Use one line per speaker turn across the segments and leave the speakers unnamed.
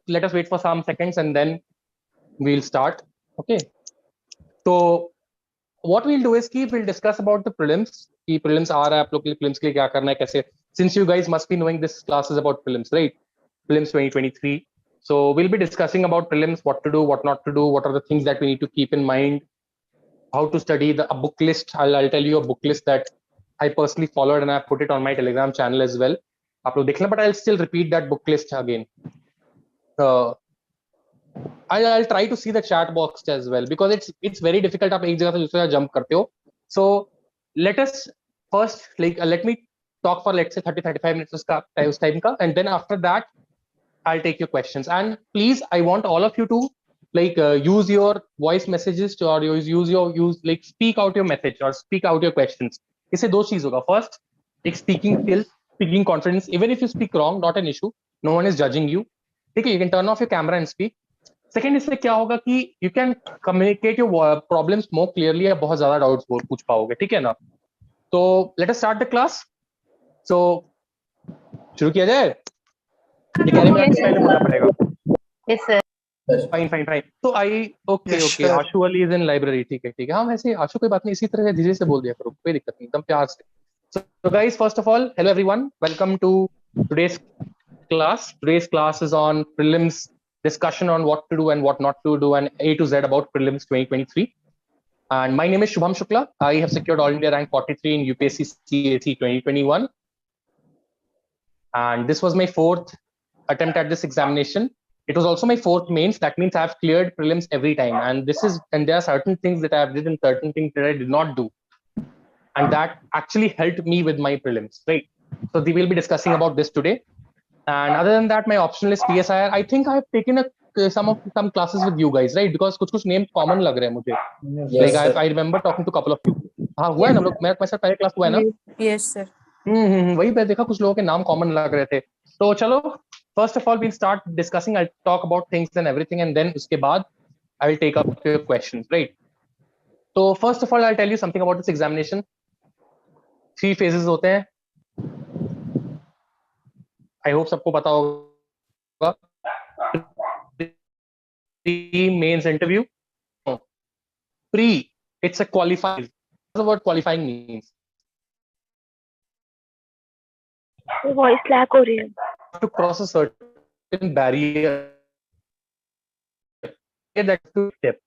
let us wait for some seconds and then we'll start. Okay. So what we'll do is we'll discuss about the prelims. कि prelims आ रहा है, आप लोग के लिए prelims के लिए क्या करना है, कैसे. Since you guys must be knowing this class is about prelims, right? Prelims 2023. So we'll be discussing about prelims, what to do, what not to do, what are the things that we need to keep in mind, how to study a book list. I'll tell you a book list that I personally followed and I put it on my Telegram channel as well. आप लोग देख लें, but I'll still repeat that book list again. I'll try to see the chat box as well because it's very difficult. आप एक जगह से दूसरी जगह jump करते हो. So let us first let me talk for let's say 30-35 minutes उस time का, and then after that I'll take your questions. And please, I want all of you to use your voice messages to, or use speak out your message or speak out your questions. इससे दो चीज होगा. First, speaking skills, speaking confidence. Even if you speak wrong, not an issue. No one is judging you. Okay, you can turn off your camera and speak. Second, इससे क्या होगा कि you can communicate your problems more clearly. बहुत ज्यादा doubts पूछ पाओगे, ठीक है ना? तो let us start the class. So शुरू किया जाए. ये कह रहे हैं पहले बोलना पड़ेगा.
Yes sir.
Fine. तो okay. Ashu Ali is in library. ठीक है. हाँ वैसे आशु कोई बात नहीं, इसी तरह से धीरे से बोल दिया करो, कोई दिक्कत नहीं, एकदम प्यार से. So guys, first of all, hello everyone. Welcome to today's class. Today's class is on prelims, discussion on what to do and what not to do, and A to Z about prelims 2023. And my name is Shubham Shukla. I have secured All India rank 43 in UPSC CSE 2021. And this was my fourth attempt at this examination. It was also my fourth mains. That means I've cleared prelims every time. And there are certain things that I've did and certain things that I did not do. And that actually helped me with my prelims, right? So we will be discussing about this today. And other than that, my optional is PSIR. I think I have taken some classes with you guys, right? Because कुछ names common लग रहे हैं मुझे.
Yes,
I remember talking to a couple of you. हाँ हुआ है ना, लोग मेरे साथ पहले क्लास हुआ है ना?
Yes sir.
वही मैं देखा कुछ लोगों के नाम कॉमन लग रहे थे. तो चलो, first of all we'll start discussing. I'll talk about things and everything, and then उसके बाद I will take up your questions, right? So first of all I'll tell you something about this examination. 3 phases होते हैं. I hope सबको पता होगा. Pre mains interview. Pre, it's a qualifying. What does the word qualifying means?
Voice lag हो रही है.
To cross a certain barrier. That to step.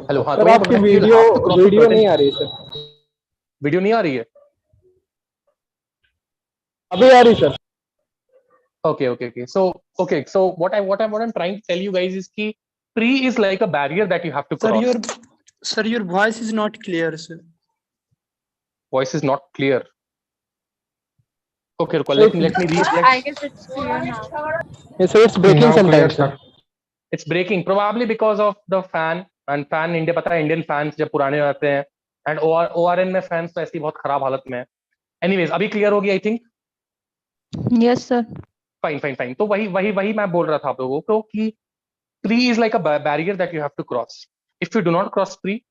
Hello. हाँ,
sir आपकी वीडियो नहीं आ रही है सर.
वीडियो नहीं आ रही है.
अभी आ रही sir.
Okay. So what I'm trying to tell you guys is कि pre is like a barrier that you have to cross.
Sir, your voice is not clear, sir.
Voice is not clear. Okay, let me read.
I guess it's clear now.
Yes, so it's breaking sometimes, sir.
It's breaking probably because of the fan. And fan India, पता है Indian fans जब पुराने आते हैं, and ORN में fans तो ऐसी बहुत खराब हालत में है. Anyways, अभी clear होगी I think.
Yes sir.
Fine. तो वही मैं बोल रहा था आप लोगों को कि pre is like a barrier that you have to cross. If you do not cross pre,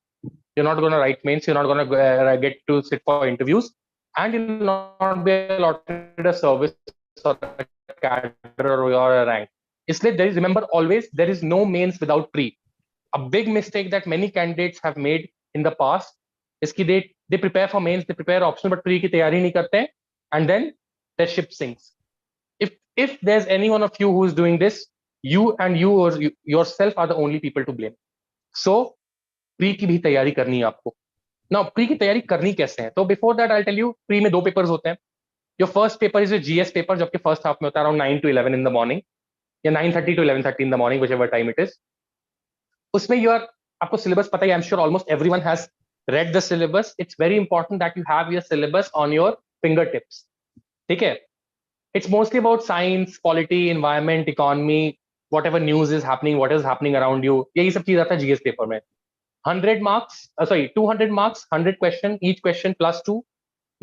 you're not going to write mains, you're not going to get to sit for interviews, and you'll not be allotted a service or a cadre or a rank. इसलिए remember always, there is no mains without pre. A big mistake that many candidates have made in the past is कि they prepare for mains, they prepare optional, but pre की तैयारी नहीं करते हैं, and then their ship sinks. If there's any one of you who is doing this, you yourself are the only people to blame. So pre की भी तैयारी करनी है आपको. Now pre की तैयारी करनी कैसे है? तो before that I'll tell you, pre में 2 papers होते हैं. Your first paper is your GS paper, जबकि first half में होता है around 9 to 11 in the morning, या 9:30 to 11:30 in the morning, whichever time it is. उसमें आपको syllabus पता है. I'm sure almost everyone has read the syllabus. It's very important that you have your syllabus on your fingertips. ठीक है? It's mostly about science, polity, environment, economy, whatever news is happening, what is happening around you. यही सब चीज आता है GS paper में. 200 marks, 100 question, each question plus 2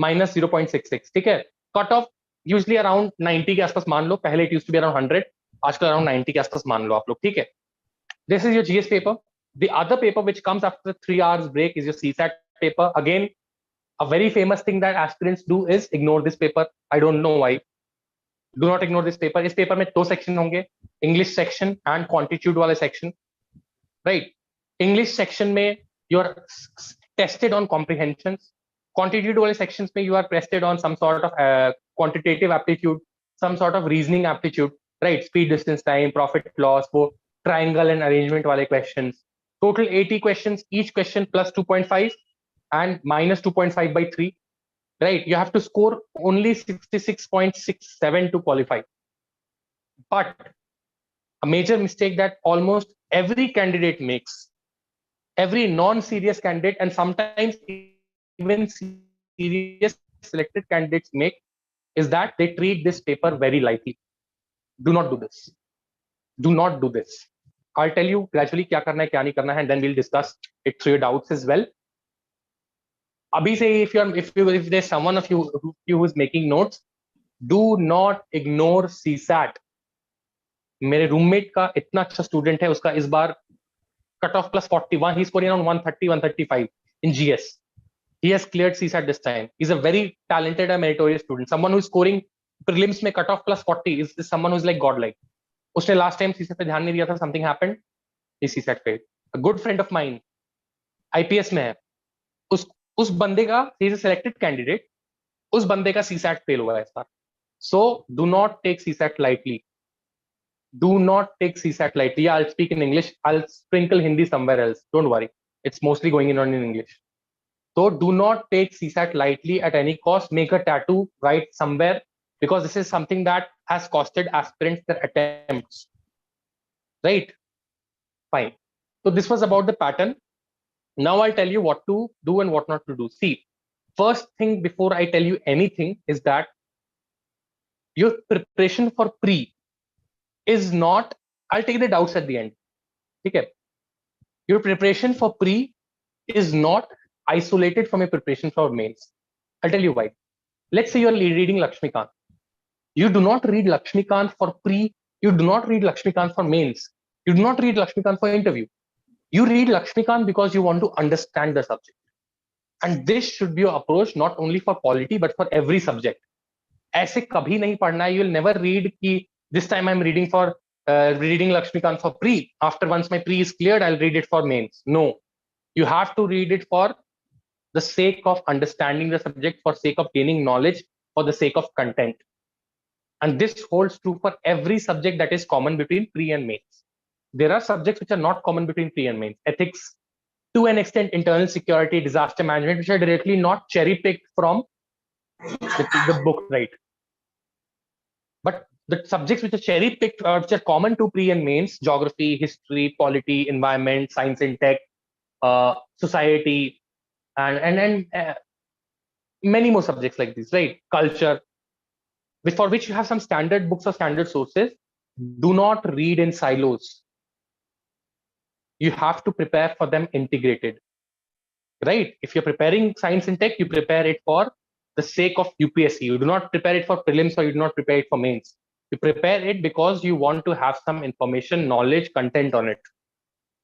minus 0.66. ठीक है? Cut off usually around 90 के आसपास मान लो. पहले it used to be around 100, आजकल around 90 के आसपास मान लो आप लोग. ठीक है? This is your GS paper. The other paper which comes after the 3 hours break is your CSAT paper. Again, a very famous thing that aspirants do is ignore this paper. I don't know why. Do not ignore this paper. इस paper में 2 section होंगे. English section and quantitude wale section, right? English section mein you are tested on comprehensions. Quantitude wale sections mein you are tested on some sort of quantitative aptitude, some sort of reasoning aptitude, right? Speed, distance, time, profit, loss, wo triangle and arrangement wale questions. Total 80 questions, each question plus 2.5 and minus 2.5 by 3, right? You have to score only 66.67 to qualify. But a major mistake that almost every candidate makes, every non-serious candidate and sometimes even serious selected candidates make, is that they treat this paper very lightly. Do not do this. Do not do this. I'll tell you gradually kya karna hai, kya nahi karna hai, and then we'll discuss it through your doubts as well. Abhi say, if there's someone of you who is making notes, do not ignore CSAT. मेरे roommate का इतना अच्छा student है, उसका इस बार cut off plus 41, he's scoring around 130 135 in GS. He has cleared CSAT this time. He's a very talented and meritorious student. Someone who's scoring prelims में cut off plus 40 is someone who's like godlike. उसने last time CSAT पे ध्यान नहीं दिया था, something happened, he CSAT failed. A good friend of mine IPS में है, उस बंदे का, he is a selected candidate, उस बंदे का CSAT fail हुआ है इस बार. So do not take CSAT lightly. Do not take CSAT lightly. Yeah, I'll speak in English. I'll sprinkle Hindi somewhere else. Don't worry. It's mostly going on in English. So do not take CSAT lightly at any cost. Make a tattoo, write somewhere, because this is something that has costed aspirants their attempts. Right? Fine. So this was about the pattern. Now I'll tell you what to do and what not to do. See, first thing before I tell you anything is that your preparation for pre is not, I'll take the doubts at the end. Okay. Your preparation for pre is not isolated from your preparation for mains. I'll tell you why. Let's say you're reading Lakshmikant. You do not read Lakshmikant for pre, you do not read Lakshmikant for mains, you do not read Lakshmikant for interview. You read Lakshmikant because you want to understand the subject. And this should be your approach not only for polity but for every subject. ऐसे कभी नहीं पढ़ना है. You will never read कि this time I'm reading for reading Lakshmikant for pre. After once my pre is cleared, I'll read it for mains. No, you have to read it for the sake of understanding the subject, for sake of gaining knowledge, for the sake of content. And this holds true for every subject that is common between pre and mains. There are subjects which are not common between pre and mains. Ethics, to an extent, internal security, disaster management, which are directly not cherry picked from the book, right? But the subjects which are cherry picked, which are common to pre and mains, geography, history, polity, environment, science and tech, society, and many more subjects like this, right? Culture, for which you have some standard books or standard sources. Do not read in silos. You have to prepare for them integrated, right? If you're preparing science and tech, you prepare it for the sake of UPSC. You do not prepare it for prelims or you do not prepare it for mains. You prepare it because you want to have some information, knowledge, content on it.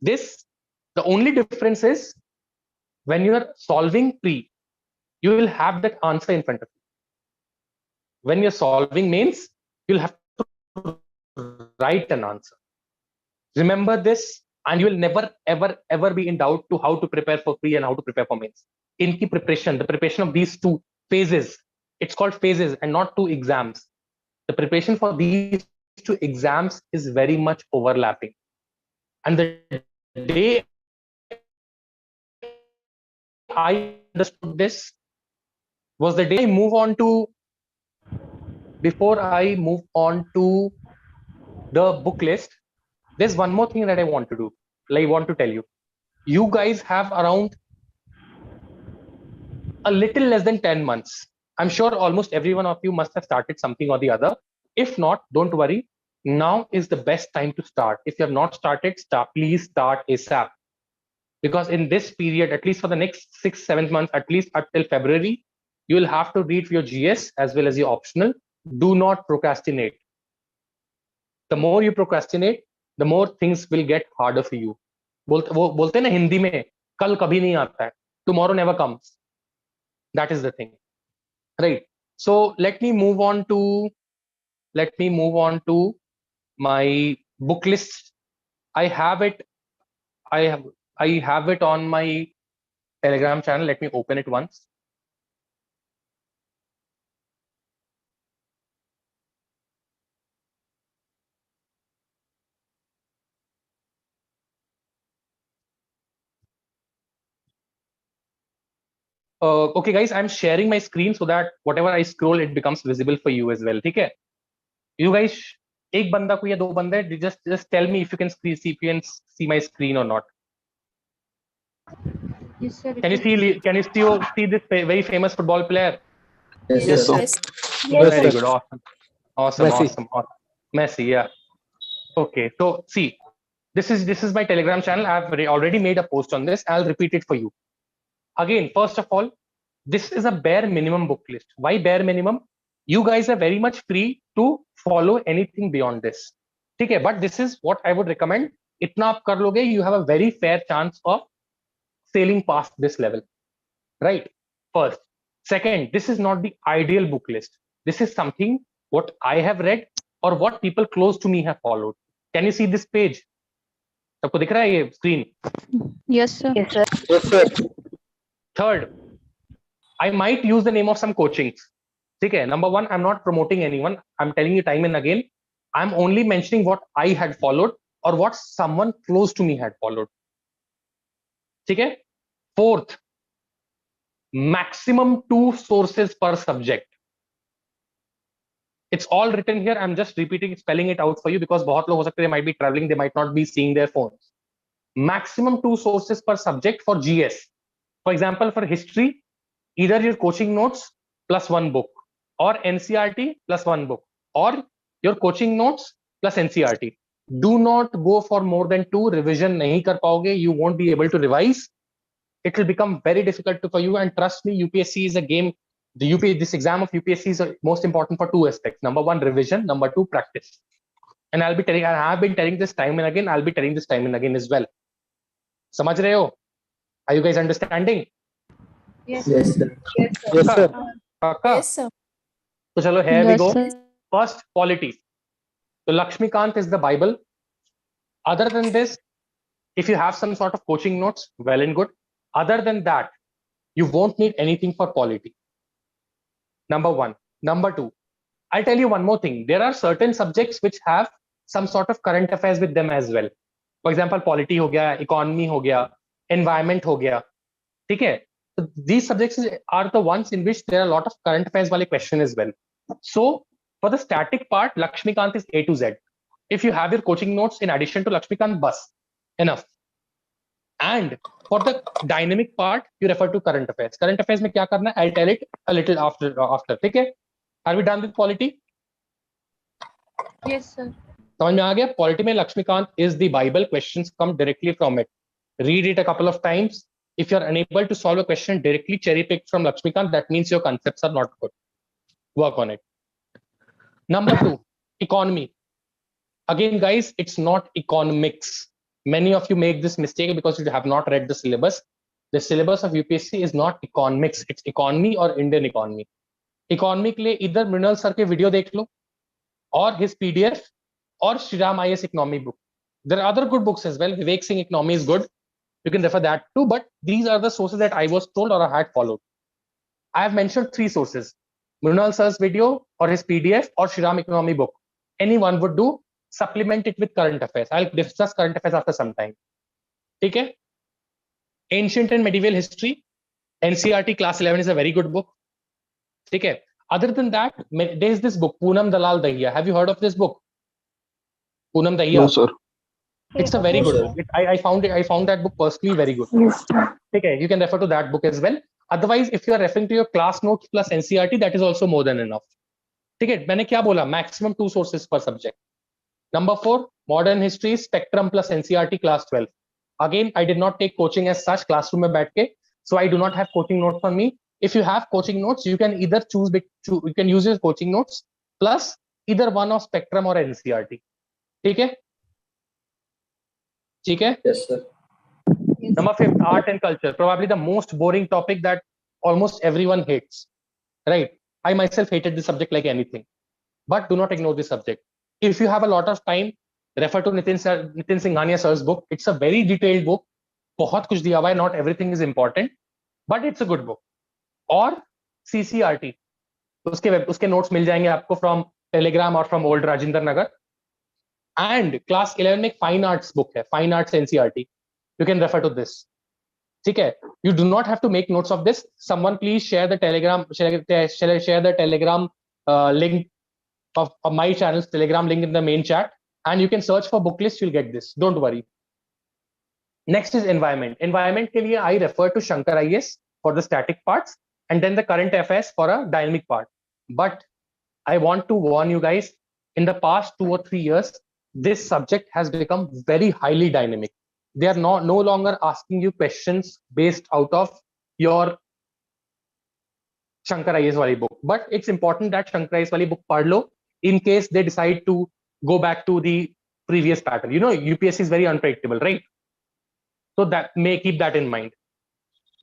This, the only difference is when you are solving pre, you will have that answer in front of you. When you're solving mains, you'll have to write an answer. Remember this, and you will never, ever be in doubt to how to prepare for pre and how to prepare for mains. In preparation, the preparation of these two phases, it's called phases and not two exams. The preparation for these two exams is very much overlapping. And the day I understood this was the day I move on to, before I move on to the book list, there's one more thing that I want to do. Like, I want to tell you. You guys have around a little less than 10 months. I'm sure almost every one of you must have started something or the other. If not, don't worry. Now is the best time to start. If you have not started, please start ASAP. Because in this period, at least for the next 6-7 months, at least until February, you will have to read for your GS as well as your optional. Do not procrastinate. The more you procrastinate, the more things will get harder for you. बोलते हैं ना हिंदी में, कल कभी नहीं आता है. Tomorrow never comes. That is the thing, right? So let me move on to my Booklist. I have it. I have it on my Telegram channel. Let me open it once. Okay, guys, I'm sharing my screen so that whatever I scroll, it becomes visible for you as well. ठीक है? You guys, एक बंदा को या दो बंदे, just tell me if you can see my screen or not.
Yes, sir.
Can you see this very famous football player?
Yes, sir.
Yes,
Very
sir.
good. Awesome.
Messi.
Messi, yeah. Okay, so see, this is my Telegram channel. I've already made a post on this. I'll repeat it for you. Again, first of all, this is a bare minimum book list. Why bare minimum? You guys are very much free to follow anything beyond this. Okay, but this is what I would recommend. Itna aap kar loge, you have a very fair chance of sailing past this level. Right? First. Second, this is not the ideal book list. This is something what I have read or what people close to me have followed. Can you see this page? सबको दिख रहा है ये screen?
Yes, sir.
Yes, sir.
Third, I might use the name of some coachings. Okay, number one, I'm not promoting anyone. I'm telling you time and again. I'm only mentioning what I had followed or what someone close to me had followed. Okay. Fourth, maximum 2 sources per subject. It's all written here. I'm just repeating, spelling it out for you because बहुत लोग हो सकते हैं, they might be traveling, they might not be seeing their phones. Maximum 2 sources per subject for GS. For example, for history, either your coaching notes plus 1 book, or NCRT plus 1 book, or your coaching notes plus NCRT. Do not go for more than 2. Revision nahi kar paoge. You won't be able to revise. It will become very difficult for you. And trust me, UPSC is a game. This exam of UPSC is most important for 2 aspects. Number 1, revision. Number 2, practice. And I have been telling this time and again. I'll be telling this time and again as well. समझ रहे हो? Are you guys understanding?
Yes,
Yes,
sir.
sir. Yes, sir.
Paka?
Yes, sir.
So chalo, here we
Yes,
go.
sir.
First, polity. So Lakshmikant is the Bible. Other than this, if you have some sort of coaching notes, well and good. Other than that, you won't need anything for polity. Number 1. Number 2, I'll tell you one more thing. There are certain subjects which have some sort of current affairs with them as well. For example, polity ho gaya, economy ho gaya, environment ho gaya. Okay? So these subjects are the ones in which there are a lot of current affairs wale question as well. So for the static part, Lakshmikant is A to Z. If you have your coaching notes in addition to Lakshmikant, bus, enough. And for the dynamic part, you refer to current affairs. Current affairs mein kya karna hai? I'll tell it a little after. Okay? Are we done with polity?
Yes, sir.
समझ में आ गया? Polity में Lakshmikant is the Bible. Questions come directly from it. Read it a couple of times. If you're unable to solve a question directly cherry picked from Lakshmikant, that means your concepts are not good. Work on it. Number 2, economy. Again, guys, it's not economics. Many of you make this mistake because you have not read the syllabus. The syllabus of UPSC is not economics. It's economy or Indian economy. Economy के लिए either Mrinal sir के video देख लो, or his PDF, or Shriram IAS economy book. There are other good books as well. Vivek Singh economy is good. You can refer that too, but these are the sources that I was told or I had followed. I have mentioned 3 sources: Mrinal sir's video, or his PDF, or Shriram economy book. Anyone would do. Supplement it with current affairs. I'll discuss current affairs after some time. Okay? Ancient and medieval history, NCRT class 11 is a very good book. Okay? Other than that, there is this book, Poonam Dalal Dahiya. Have you heard of this book? Poonam Dahiya.
No, sir.
It's a very good book. I found that book personally very good.
Yes, sir.
Okay, you can refer to that book as well. Otherwise, if you are referring to your class notes plus NCRT, that is also more than enough. Okay, मैंने क्या बोला? Maximum 2 sources per subject. Number 4, modern history, spectrum plus NCRT class 12. Again, I did not take coaching as such, classroom mein baith ke, so I do not have coaching notes on me. If you have coaching notes, you can either you can use your coaching notes plus either one of spectrum or NCRT. ठीक है? ठीक है?
Yes, sir.
Number 5, art and culture, probably the most boring topic that almost everyone hates. Right? I myself hated this subject like anything. But do not ignore this subject. If you have a lot of time, refer to Nitin Singhania sir's book. It's a very detailed book. बहुत कुछ दिया हुआ है. Not everything is important, but it's a good book. और CCRT, उसके notes मिल जाएंगे आपको from Telegram or from old Rajinder Nagar. And class 11 में एक fine arts book है, fine arts NCRT. You can refer to this. ठीक है? You do not have to make notes of this. Someone please share the Telegram link of my channel's Telegram link in the main chat, and you can search for Booklist. You'll get this. Don't worry. Next is environment. Environment के लिए I refer to Shankar IAS for the static parts, and then the current affairs for a dynamic part. But I want to warn you guys, in the past 2 or 3 years, this subject has become very highly dynamic. They are no longer asking you questions based out of your Shankar IAS wali book. But it's important that Shankar IAS wali book pad lo in case they decide to go back to the previous pattern. You know, UPSC is very unpredictable, right? So that may keep that in mind.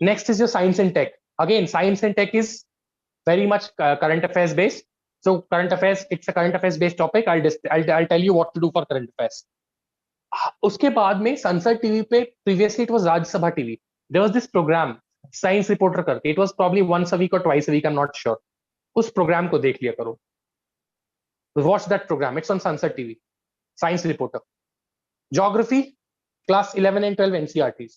Next is your science and tech. Again, science and tech is very much current affairs based. So current affairs, it's a current affairs based topic. I'll tell you what to do for current affairs. उसके बाद में संसद TV पे previously it was Rajya Sabha TV. There was this program science reporter करके. It was probably once a week or twice a week. I'm not sure. उस program को देख लिया करो. Watch that program. It's on Sunset TV. Science reporter. Geography, class 11 and 12 NCRTs.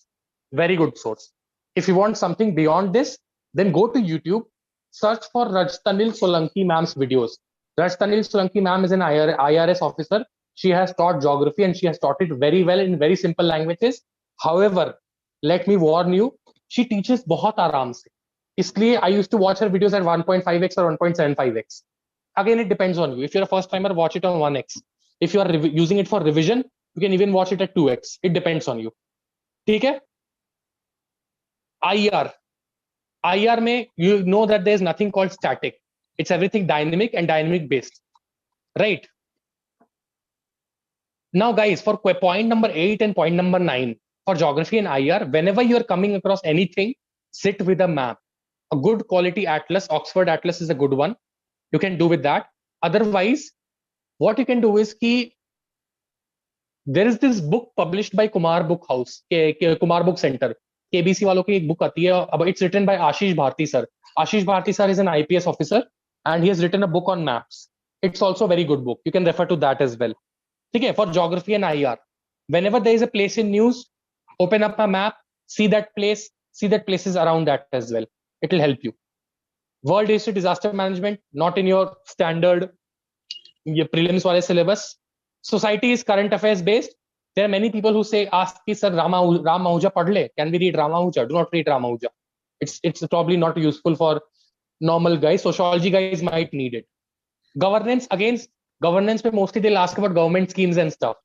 Very good source. If you want something beyond this, then go to YouTube. Search for Rajtanil Solanki ma'am's videos. Rajtanil Solanki ma'am is an IRS officer. She has taught geography and she has taught it very well in very simple languages. However, let me warn you, she teaches बहुत आराम से. इसलिए I used to watch her videos at 1.5x or 1.75x. Again, it depends on you. If you're a first timer, watch it on 1x. If you are using it for revision, you can even watch it at 2x. It depends on you. ठीक है? IR में you know that there is nothing called static. It's everything dynamic and dynamic based, right? Now, guys, for point number 8 and point number 9 for geography and IR, whenever you are coming across anything, sit with a map. A good quality atlas, Oxford Atlas is a good one. You can do with that. Otherwise, what you can do is there is this book published by Kumar Book House, Kumar Book Center. KBC वालों की एक book आती है. It's written by Ashish Bharti sir. Ashish Bharti sir is an IPS officer and he has written a book on maps. It's also a very good book. You can refer to that as well. Okay, for geography and IR. Whenever there is a place in news, open up a map, see that places around that as well. It will help you. World history, disaster management, not in your standard prelims wale syllabus. Society is current affairs based. There are many people who ask me, sir, Ram Ahuja padh le. Can we read Ram Ahuja? Do not read Ram Ahuja. It's probably not useful for normal guys. Sociology guys might need it. Governance, again, governance पे mostly they'll ask about government schemes and stuff.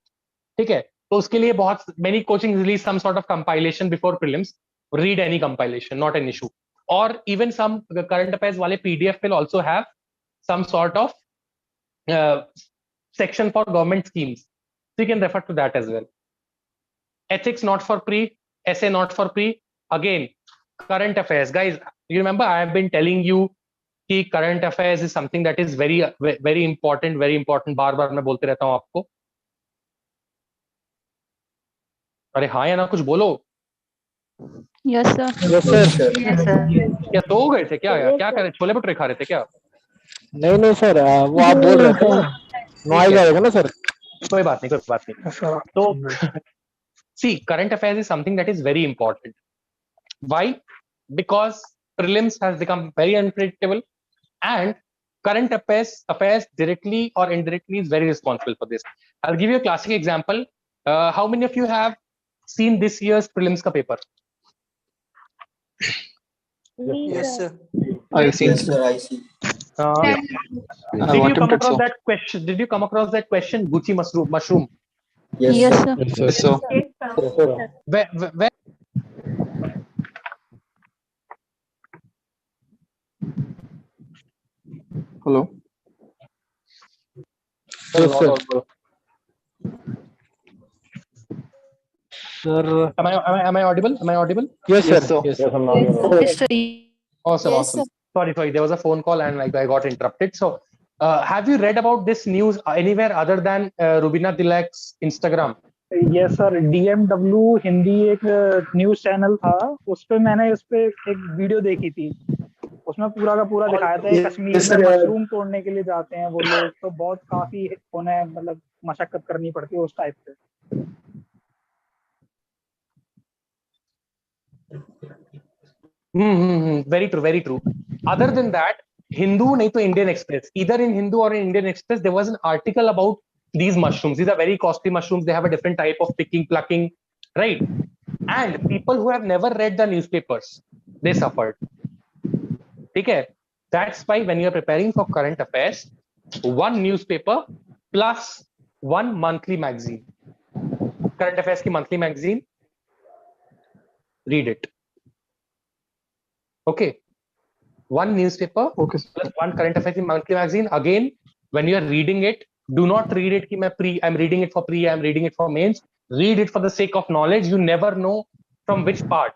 ठीक है? तो उसके लिए many coaching release some sort of compilation before prelims. Read any compilation, not an issue. Or even some current affairs wale PDF will also have some sort of section for government schemes. So you can refer to that as well. Ethics not for pre, essay not for pre. Again, current affairs. Guys, you remember I have been telling you कि current affairs is something that is very important, very important. बार-बार मैं बोलते रहता हूँ आपको. अरे हाँ या ना कुछ बोलो.
Yes, sir.
Yes, sir.
Yes, sir.
क्या सो गए थे क्या कर रहे छोले भटूरे खा रहे थे क्या?
नहीं सर, वो आप बोल रहे थे ना, नॉइज आएगा ना सर.
कोई बात नहीं. तो see, current affairs is something that is very important. Why? Because prelims has become very unpredictable, and current affairs directly or indirectly is very responsible for this. I'll give you a classic example. How many of you have seen this year's prelims ka paper?
Yes, sir.
I've seen.
Yes, sir, I see.
Did you come across that question? Did you come across that question? Gucci mushroom.
Yes,
Yes,
sir.
sir.
Yes, so
Yes, sir.
Where?
hello.
Yes, sir. Sir.
Am I audible? Am I audible?
Yes, sir.
Yes, sir.
Yes, I'm not.
Yes, sir.
Awesome.
Yes,
Awesome. Sorry. There was a phone call and I got interrupted. So Have you read about this news anywhere other than Rubina Tilak's Instagram?
Yes sir, DMW Hindi एक news channel था, उस पे मैंने उस पे एक video देखी थी, उसमें पूरा का पूरा दिखाया था। कश्मीर में मशरूम तोड़ने के लिए जाते हैं वो लोग, तो बहुत काफी उन्हें मतलब मशक्कत करनी पड़ती है उस टाइप से।
Very true, very true. Other than that, Hindu nahi to Indian Express. Either in Hindu or in Indian Express, there was an article about these mushrooms. These are very costly mushrooms. They have a different type of picking, plucking, right? And people who have never read the newspapers, they suffered. Okay? That's why when you are preparing for current affairs, one newspaper plus one monthly magazine. Current affairs ki monthly magazine, read it. Okay, one newspaper plus one current affairs in monthly magazine. Again, when you are reading it, do not read it ki I'm reading it for pre, I'm reading it for mains. Read it for the sake of knowledge. You never know from which part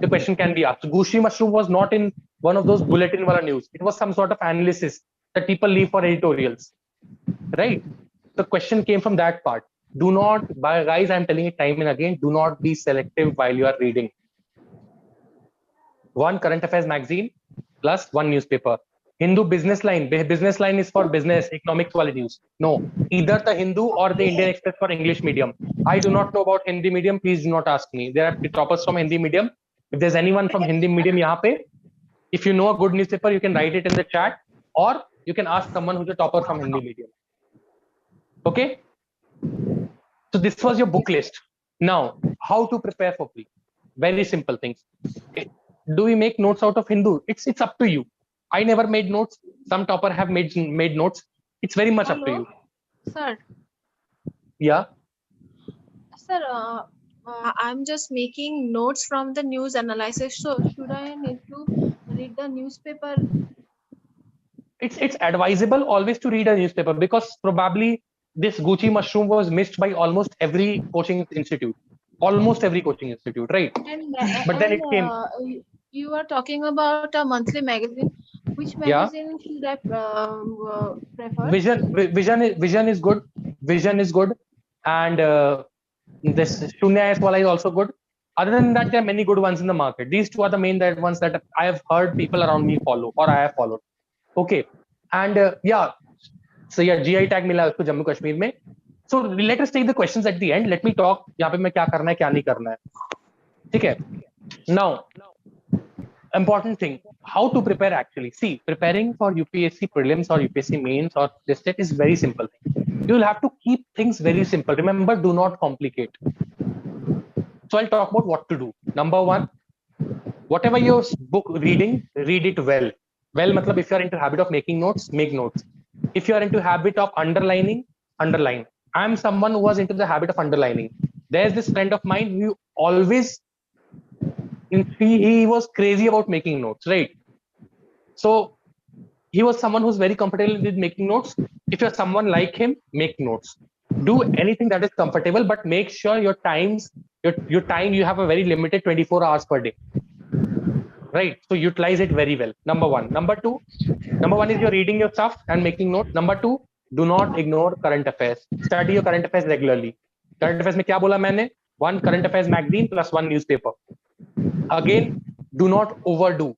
the question can be asked. Gushi mushroom was not in one of those bulletin wala news. It was some sort of analysis that people leave for editorials, right? The question came from that part. Do not, guys, I'm telling it time and again, do not be selective while you are reading. One current affairs magazine plus one newspaper. Hindu business line. Business line is for business, economics wala news. No, either the Hindu or the Indian Express for English medium. I do not know about Hindi medium. Please do not ask me. There are toppers from Hindi medium. If there's anyone from Hindi medium yahan pe, if you know a good newspaper, you can write it in the chat, or you can ask someone who's a topper from Hindi medium. Okay? So this was your book list. Now, how to prepare for pre? Very simple things. Do we make notes out of Hindu? It's up to you. I never made notes. Some topper have made notes. It's very much up to you.
Sir.
Yeah.
Sir, I'm just making notes from the news analysis. So should I need to read the newspaper?
It's advisable always to read a newspaper, because probably this Gucci mushroom was missed by almost every coaching institute. Almost every coaching institute, right? But then it came.
You are talking about a monthly magazine. Which magazine should I prefer?
Vision is good. Vision is good, and this IAS wala is also good. Other than that, there are many good ones in the market. These two are the main ones that I have heard people around me follow, or I have followed. Okay, and so GI tag mila usko Jammu Kashmir mein. So let us take the questions at the end. Let me talk. यहाँ पे मैं क्या करना है, क्या नहीं करना है. ठीक है. Now, important thing, how to prepare actually. See, preparing for UPSC prelims or UPSC mains or this set is very simple. You will have to keep things very simple. Remember, do not complicate. So I'll talk about what to do. Number one, whatever your book reading, read it well. Well, matlab if you are into habit of making notes, make notes. If you are into habit of underlining, underline. I'm someone who was into the habit of underlining. There's this friend of mine who always, he was crazy about making notes, right? So he was someone who's very comfortable with making notes. If you're someone like him, make notes. Do anything that is comfortable, but make sure your times, your time, you have a very limited 24 hours per day. Right? So utilize it very well. Number one. Number one is you're reading your stuff and making notes. Number two, do not ignore current affairs. Study your current affairs regularly. Current affairs में क्या बोला मैंने? One current affairs magazine plus one newspaper. Again, do not overdo.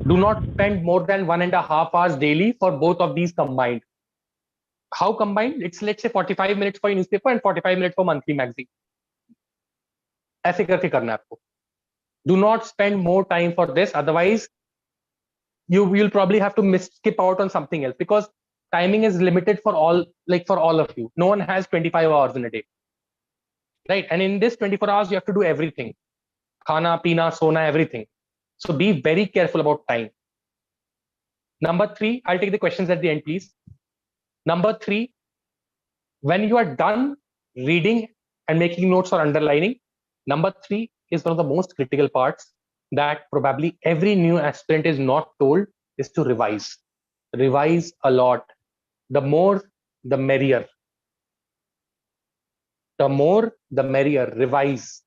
Do not spend more than 1.5 hours daily for both of these combined. How combined? It's, let's say, 45 minutes for newspaper and 45 minutes for monthly magazine. ऐसे करके करना है आपको. Do not spend more time for this. Otherwise, you will probably have to skip out on something else, because timing is limited for all, like for all of you. No one has 25 hours in a day, right? And in this 24 hours, you have to do everything. Khana, pina, sona, everything. So be very careful about time. Number three, I'll take the questions at the end, please. Number three, when you are done reading and making notes or underlining, number three is one of the most critical parts that probably every new aspirant is not told, is to revise. Revise a lot. The more, the merrier. The more, the merrier. Revise.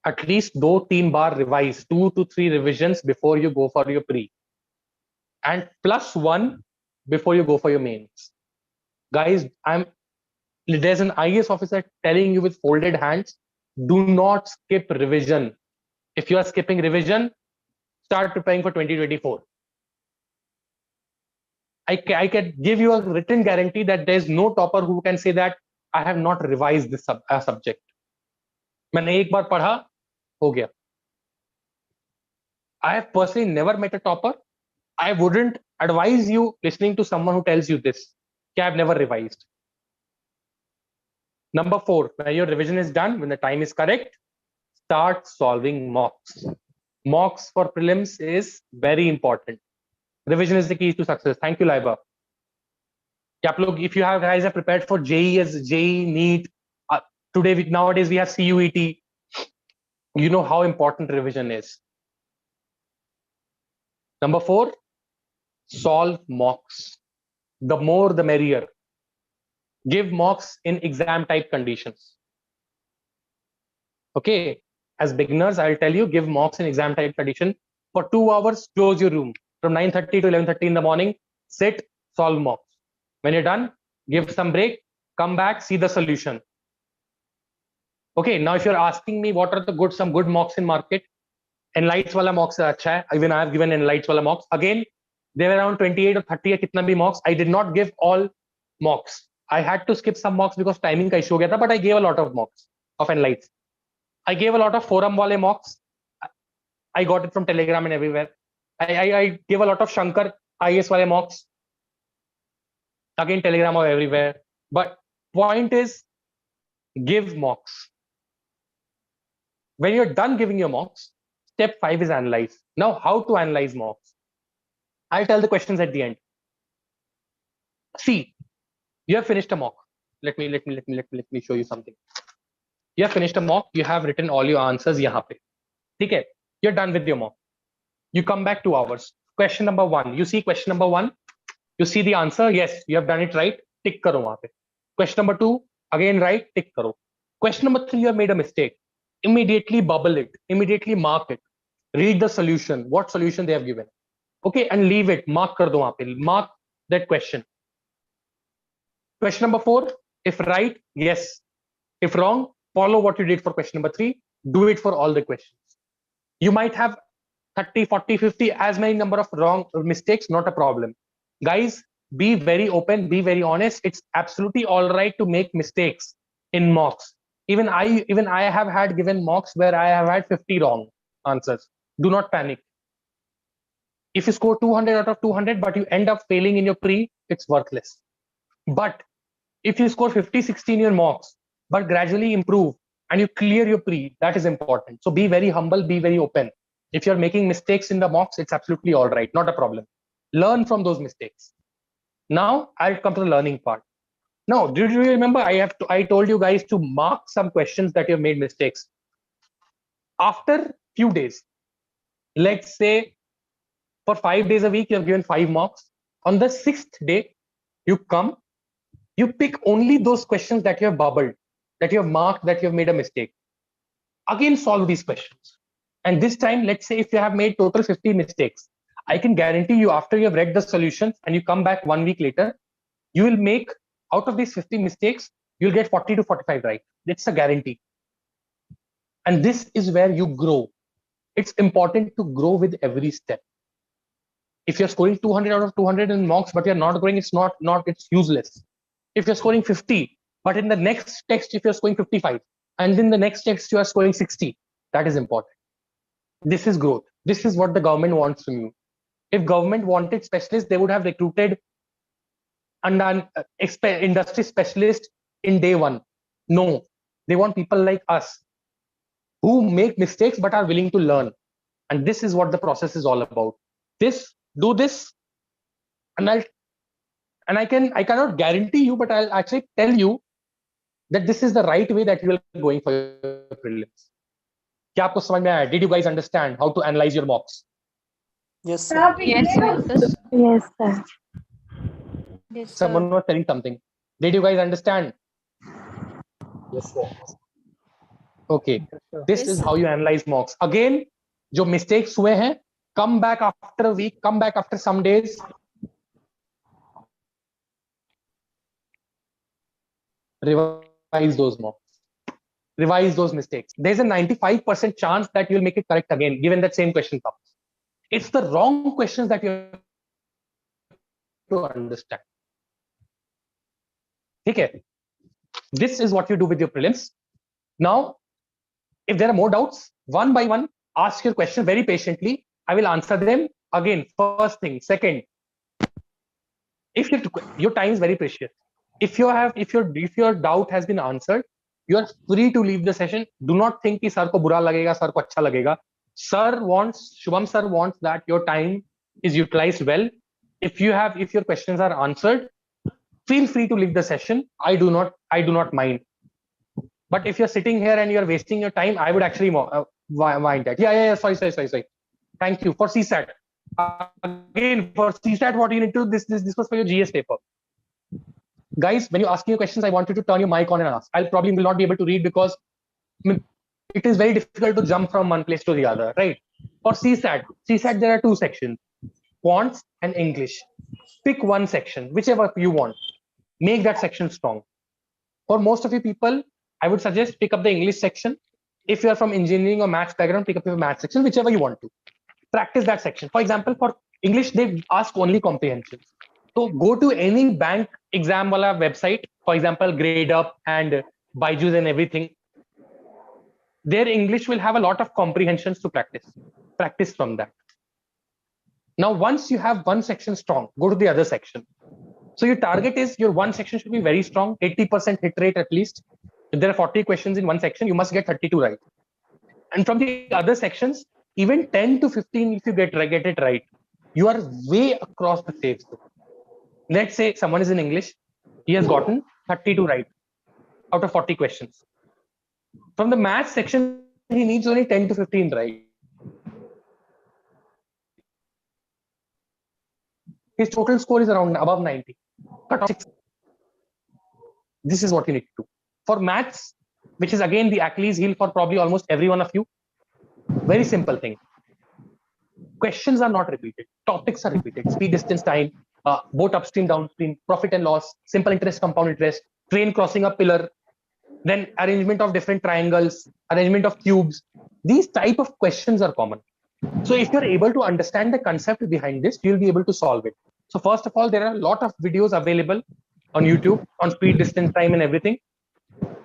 At least 2-3 bar revise. 2 to 3 revisions before you go for your pre. And plus one before you go for your mains. Guys, there's an IAS officer telling you with folded hands, do not skip revision. If you are skipping revision, start preparing for 2024. I can give you a written guarantee that there's no topper who can say that I have not revised this subject. मैंने एक बार पढ़ा, हो गया. I have personally never met a topper. I wouldn't advise you listening to someone who tells you this. I have never revised. Number 4, when your revision is done, when the time is correct, start solving mocks. Mocks for prelims is very important. Revision is the key to success. Thank you, Laiba. If you guys are prepared for JEE, NEET, nowadays we have CUET, you know how important revision is. Number 4, solve mocks. The more, the merrier. Give mocks in exam type conditions. Okay, as beginners, I'll tell you, give mocks in exam type condition. For 2 hours, close your room. From 9:30 to 11:30 in the morning, sit, solve mocks. When you're done, give some break, come back, see the solution. Okay, now if you're asking me what are some good mocks in market, Enlights wala mocks hai, acha hai. Even I have given Enlights wala mocks. Again, there were around 28 or 30 kitna bhi mocks. I did not give all mocks. I had to skip some mocks because timing ka issue ho gaya tha, but I gave a lot of mocks of Enlights. I gave a lot of forum wale mocks. I got it from Telegram and everywhere. I gave a lot of Shankar IAS wale mocks. Again, Telegram or everywhere. But point is, give mocks. When you're done giving your mocks, step 5 is analyze. Now, how to analyze mocks? I'll tell the questions at the end. See, you have finished a mock. Let me show you something. You have finished a mock. You have written all your answers yahan pe. Okay, you're done with your mock. You come back 2 hours. Question number 1. You see question number 1. You see the answer. Yes, you have done it right. Tick karo wahan pe. Question number 2. Again right. Tick karo. Question number 3. You have made a mistake. Immediately bubble it. Immediately mark it. Read the solution. What solution they have given. Okay, and leave it. Mark kar do wahan pe. Mark that question. Question number 4. If right, yes. If wrong, follow what you did for question number 3. Do it for all the questions. You might have 30, 40, 50, as many number of wrong mistakes, not a problem. Guys, be very open, be very honest. It's absolutely all right to make mistakes in mocks. Even I have had given mocks where I have had 50 wrong answers. Do not panic. If you score 200 out of 200, but you end up failing in your pre, it's worthless. But if you score 50, 60 in your mocks, but gradually improve and you clear your pre, that is important. So be very humble, be very open. If you're making mistakes in the mocks, it's absolutely all right, not a problem. Learn from those mistakes. Now I'll come to the learning part. Now, did you remember I told you guys to mark some questions that you have made mistakes. After few days, let's say for 5 days a week, you have given 5 mocks. On the 6th day, you come, you pick only those questions that you have bubbled, that you have marked, that you have made a mistake. Again, solve these questions. And this time, let's say if you have made total 50 mistakes, I can guarantee you after you have read the solutions and you come back 1 week later, you will make, out of these 50 mistakes, you'll get 40 to 45 right. It's a guarantee. And this is where you grow. It's important to grow with every step. If you're scoring 200 out of 200 in mocks, but you're not growing, it's useless. If you're scoring 50, but in the next text, if you're scoring 55, and in the next text, you are scoring 60, that is important. This is growth. This is what the government wants from you. If government wanted specialists, they would have recruited an industry specialist in day 1. No, they want people like us who make mistakes but are willing to learn. And this is what the process is all about. Do this, and I cannot guarantee you, but I'll actually tell you that this is the right way that you are going for your prelims. क्या आपको समझ में आया? Did you guys understand how to analyze your mocks?
Yes, sir.
Yes, sir.
Yes, sir.
Yes, sir.
Someone was telling something. Did you guys understand?
Yes, sir.
Okay. This
Yes,
is
sir.
how you analyze mocks. Again, जो mistakes हुए हैं, come back after a week, come back after some days, revise those mocks. Revise those mistakes. There's a 95% chance that you'll make it correct again, given that same question comes. It's the wrong questions that you have to understand. Okay. This is what you do with your prelims. Now, if there are more doubts, one by one, ask your question very patiently. I will answer them again. First thing. Second, if your time is very precious. If your doubt has been answered, you are free to leave the session. Do not think कि sir को बुरा लगेगा, sir को अच्छा लगेगा. Shubham sir wants that your time is utilized well. If your questions are answered, feel free to leave the session. I do not mind. But if you're sitting here and you're wasting your time, I would actually mind that. Yeah. Sorry. Thank you for CSAT. Again, for CSAT, what you need to do, this was for your GS paper. Guys, when you're asking your questions, I want you to turn your mic on and ask. I'll probably will not be able to read because it is very difficult to jump from one place to the other, right? For CSAT, there are two sections, quants and English. Pick one section, whichever you want. Make that section strong. For most of you people, I would suggest pick up the English section. If you are from engineering or maths background, pick up your maths section, whichever you want to. Practice that section. For example, for English, they ask only comprehension. So go to any bank exam wala website, for example, GradeUp and Byju's and everything. Their English will have a lot of comprehensions to practice. Practice from that. Now, once you have one section strong, go to the other section. So your target is your one section should be very strong, 80% hit rate at least. If there are 40 questions in one section, you must get 32 right. And from the other sections, even 10 to 15, if you get it right, you are way across the safe zone. Let's say someone is in English, he has gotten 32 right out of 40 questions. From the maths section, he needs only 10 to 15 right. His total score is around above 90. This is what you need to do. For maths, which is again the Achilles heel for probably almost every one of you, very simple thing. Questions are not repeated. Topics are repeated. Speed, distance, time, both upstream, downstream, profit and loss, simple interest, compound interest, train crossing a pillar, then arrangement of different triangles, arrangement of cubes. These type of questions are common. So if you're able to understand the concept behind this, you'll be able to solve it. So first of all, there are a lot of videos available on YouTube on speed, distance, time and everything.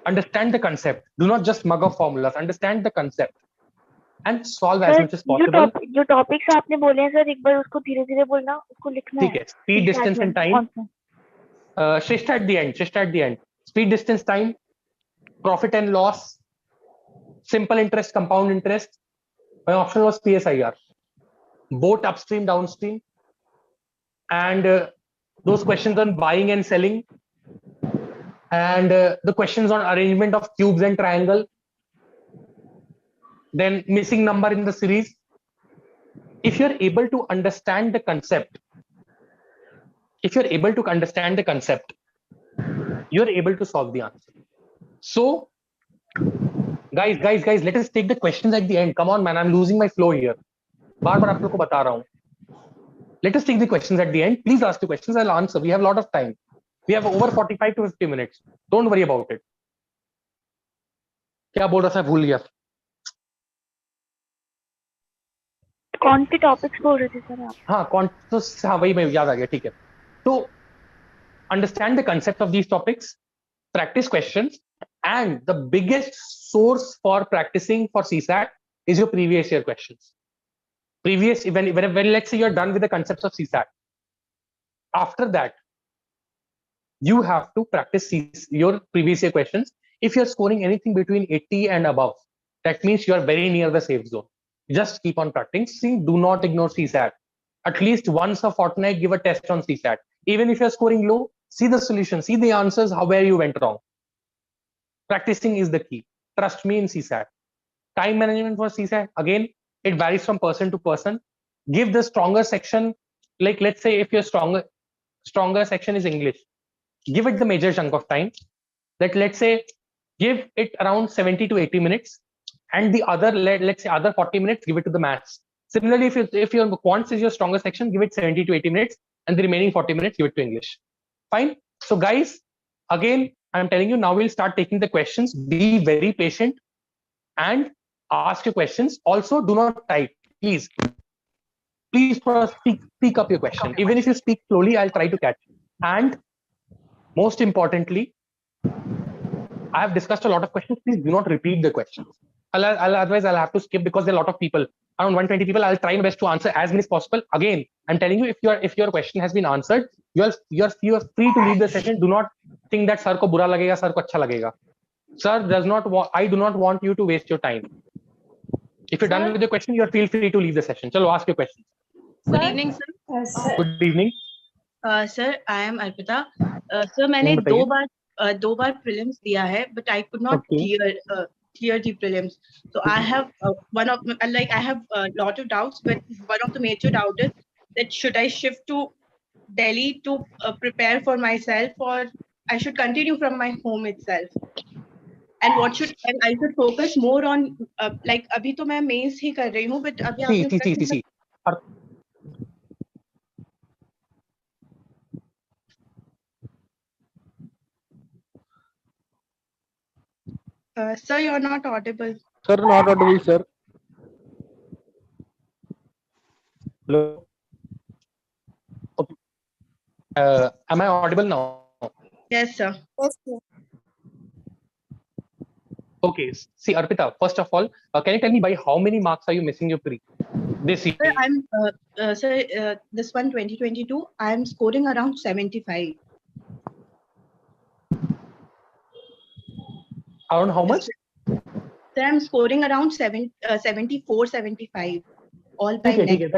Understand the concept. Do not just mug up formulas. Understand the concept and solve as much as possible.
जो topics आपने बोले हैं sir, एक बार उसको धीरे-धीरे बोलना, उसको लिखना है.
ठीक है. Speed, distance and time. Shishta at the end. Speed, distance, time, profit and loss, simple interest, compound interest. My option was PSIR. Both upstream, downstream, and those questions on buying and selling, and the questions on arrangement of cubes and triangle, then missing number in the series. If you're able to understand the concept, you're able to solve the answer. So guys, let us take the questions at the end. Come on, man, I'm losing my flow here. बार-बार आप लोग को बता रहा हूँ. Let us take the questions at the end. Please ask the questions. I'll answer. We have a lot of time. We have over 45 to 50 minutes. Don't worry about it. क्या बोल रहा था, भूल गया.
कौन से टॉपिक्स बोल रहे थे सर आप?
हाँ, वही मैं याद आ गया. ठीक है. तो understand the concept of these topics, practice questions, and the biggest source for practicing for CSAT is your previous year questions. When let's say you're done with the concepts of CSAT, after that you have to practice your previous year questions. If you're scoring anything between 80 and above, that means you are very near the safe zone. Just keep on practicing. Do not ignore CSAT. At least once a fortnight, give a test on CSAT. Even if you're scoring low, see the solution, see the answers, where you went wrong. Practicing is the key. Trust me in CSAT. Time management for CSAT, again, it varies from person to person. Give the stronger section, like let's say if your stronger section is English, give it the major chunk of time. Let's say give it around 70 to 80 minutes, and the other, let's say other 40 minutes, give it to the maths. Similarly, if your quants is your stronger section, give it 70 to 80 minutes, and the remaining 40 minutes, give it to English. Fine. So guys, again, I'm telling you now. We'll start taking the questions. Be very patient and ask your questions. Also, do not type, please. Please speak up your question. Even if you speak slowly, I'll try to catch. And most importantly, I have discussed a lot of questions. Please do not repeat the questions. Otherwise, I'll have to skip because there are a lot of people, around 120 people. I'll try my best to answer as many as possible. Again, I'm telling you, if your question has been answered, you're free to leave the session. Do not think that sir ko bura lagega, sir ko acha lagega. Sir does not want. I do not want you to waste your time. If you're done with the question, you feel free to leave the session. Chalo, ask your question.
Good evening, sir.
Good evening.
Sir, I am Arpita. Sir, मैंने दो बार prelims दिया है, but I could not clear the prelims. So I have I have a lot of doubts, but one of the major doubts is that should I shift to Delhi to prepare for myself, or I should continue from my home itself? And I should focus more on like अभी तो मैं mains ही कर रही हूँ, but अभी आपने
See.
Sir, you're not audible.
Sir, not audible, sir.
Hello. Am I audible now?
Yes, sir.
Okay. See, Arpita, first of all, can you tell me by how many marks are you missing your pre this year?
Sir, this one 2022, I am scoring around 75.
Around how much?
Sir, I'm scoring around 74, 75. All by next.